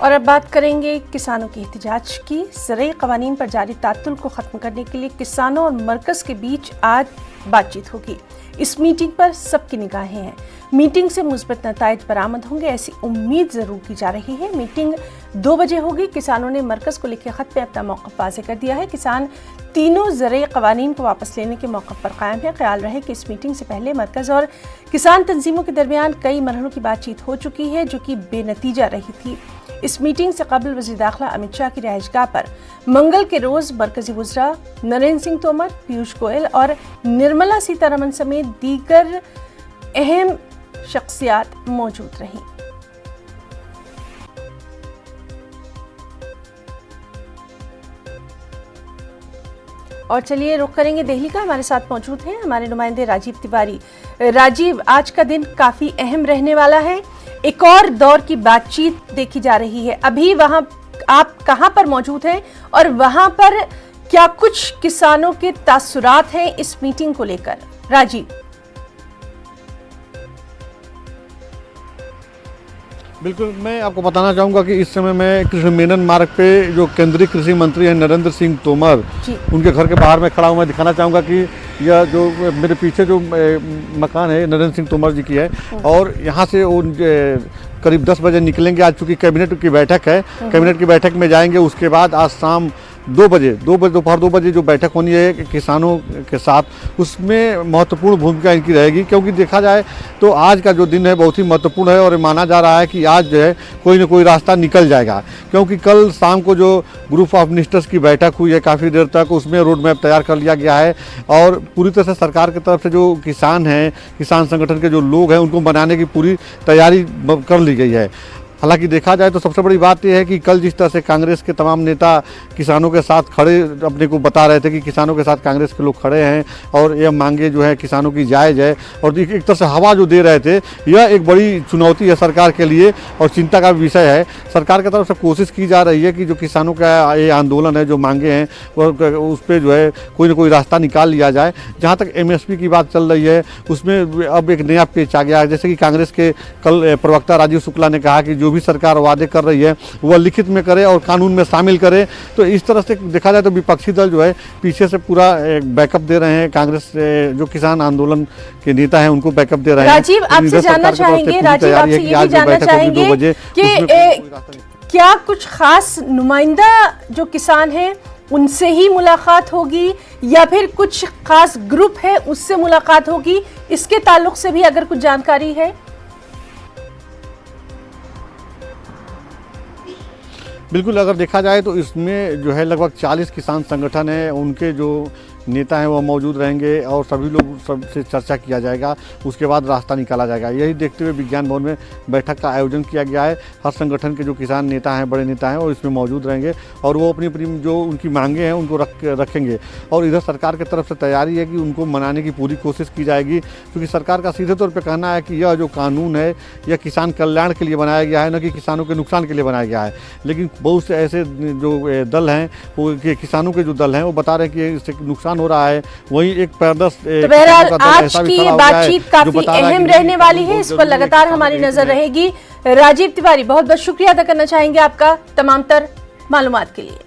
और अब बात करेंगे किसानों की एहतजाज की। ज़रई क़वानीन पर जारी ताअत्तुल को ख़त्म करने के लिए किसानों और मरकज़ के बीच आज बातचीत होगी। इस मीटिंग पर सबकी निगाहें हैं। मीटिंग से मुस्बत नताइज बरामद होंगे, ऐसी उम्मीद ज़रूर की जा रही है। मीटिंग 2 बजे होगी। किसानों ने मरकज़ को लिखे ख़त में अपना मौक़िफ़ वाज़ेह कर दिया है। किसान तीनों ज़रई क़वानीन को वापस लेने के मौक़िफ़ पर कायम है। ख्याल रहे कि इस मीटिंग से पहले मरकज़ और किसान तंजीमों के दरमियान कई मरहलों की बातचीत हो चुकी है, जो कि बेनतीजा रही थी। इस मीटिंग से कबल वज़ीर दाखिला अमित शाह की रिहाइशगाह पर मंगल के रोज़ मरकज़ी वज़रा नरेंद्र सिंह तोमर, पीयूष गोयल और निर्मला सीतारमण समेत दीगर अहम शख्सियात मौजूद रहीं। और चलिए रुख करेंगे दिल्ली का। हमारे साथ मौजूद हैं हमारे नुमाइंदे राजीव तिवारी। राजीव, आज का दिन काफ़ी अहम रहने वाला है। एक और दौर की बातचीत देखी जा रही है। अभी वहां आप कहां पर मौजूद हैं और वहां पर क्या कुछ किसानों के तासुरात हैं इस मीटिंग को लेकर? राजीव। बिल्कुल, मैं आपको बताना चाहूँगा कि इस समय मैं कृष्ण मेनन मार्ग पे जो केंद्रीय कृषि मंत्री हैं नरेंद्र सिंह तोमर, उनके घर के बाहर मैं खड़ा हूँ। मैं दिखाना चाहूँगा कि यह जो मेरे पीछे जो मकान है नरेंद्र सिंह तोमर जी की है, और यहाँ से वो करीब 10 बजे निकलेंगे। आज चूँकि कैबिनेट की बैठक है, कैबिनेट की बैठक में जाएंगे। उसके बाद आज शाम 2 बजे दोपहर 2 बजे जो बैठक होनी है किसानों के साथ, उसमें महत्वपूर्ण भूमिका इनकी रहेगी। क्योंकि देखा जाए तो आज का जो दिन है बहुत ही महत्वपूर्ण है और माना जा रहा है कि आज जो है कोई ना कोई रास्ता निकल जाएगा। क्योंकि कल शाम को जो ग्रुप ऑफ मिनिस्टर्स की बैठक हुई है काफ़ी देर तक, उसमें रोड मैप तैयार कर लिया गया है और पूरी तरह से सरकार की तरफ से जो किसान हैं, किसान संगठन के जो लोग हैं, उनको बनाने की पूरी तैयारी कर ली गई है। हालांकि देखा जाए तो सबसे बड़ी बात यह है कि कल जिस तरह से कांग्रेस के तमाम नेता किसानों के साथ खड़े अपने को बता रहे थे कि किसानों के साथ कांग्रेस के लोग खड़े हैं और यह मांगे जो है किसानों की जायज़ है, और एक तरह से हवा जो दे रहे थे, यह एक बड़ी चुनौती है सरकार के लिए और चिंता का विषय है। सरकार की तरफ से कोशिश की जा रही है कि जो किसानों का ये आंदोलन है, जो मांगे हैं, उस पर जो है कोई ना कोई रास्ता निकाल लिया जाए। जहाँ तक MSP की बात चल रही है, उसमें अब एक नया पेच आ गया है। जैसे कि कांग्रेस के कल प्रवक्ता राजीव शुक्ला ने कहा कि जो भी सरकार वादे कर रही है वह लिखित में करे और कानून में शामिल करे। तो इस तरह से देखा जाए तो विपक्षी दल जो है पीछे से पूरा बैकअप दे रहे हैं। कांग्रेस जो किसान आंदोलन के नेता हैं उनको बैकअप दे रहे हैं। राजीव, आपसे जानना चाहेंगे, राजीव आपसे ये भी जानना चाहेंगे कि क्या कुछ खास नुमाइंदा जो किसान हैं उनसे ही मुलाकात होगी या फिर कुछ खास ग्रुप है उससे मुलाकात होगी? इसके ताल्लुक से भी अगर कुछ जानकारी है। बिल्कुल, अगर देखा जाए तो इसमें जो है लगभग 40 किसान संगठन हैं, उनके जो नेता हैं वो मौजूद रहेंगे और सभी लोग सबसे चर्चा किया जाएगा। उसके बाद रास्ता निकाला जाएगा। यही देखते हुए विज्ञान भवन में बैठक का आयोजन किया गया है। हर संगठन के जो किसान नेता हैं, बड़े नेता हैं, वो इसमें मौजूद रहेंगे और वो अपनी अपनी जो उनकी मांगे हैं उनको रखेंगे। और इधर सरकार की तरफ से तैयारी है कि उनको मनाने की पूरी कोशिश की जाएगी, क्योंकि सरकार का सीधे तौर पर कहना है कि यह जो कानून है यह किसान कल्याण के लिए बनाया गया है, न कि किसानों के नुकसान के लिए बनाया गया है। लेकिन बहुत से ऐसे जो दल हैं, वो किसानों के जो दल हैं, वो बता रहे हैं कि इससे नुकसान हो रहा है। वही एक पैरदस तो बहरहाल आज की ये बातचीत काफी अहम रहने वाली है। इस पर लगातार हमारी नजर रहेगी। राजीव तिवारी, बहुत बहुत शुक्रिया अदा करना चाहेंगे आपका तमाम तर मालूमात के लिए।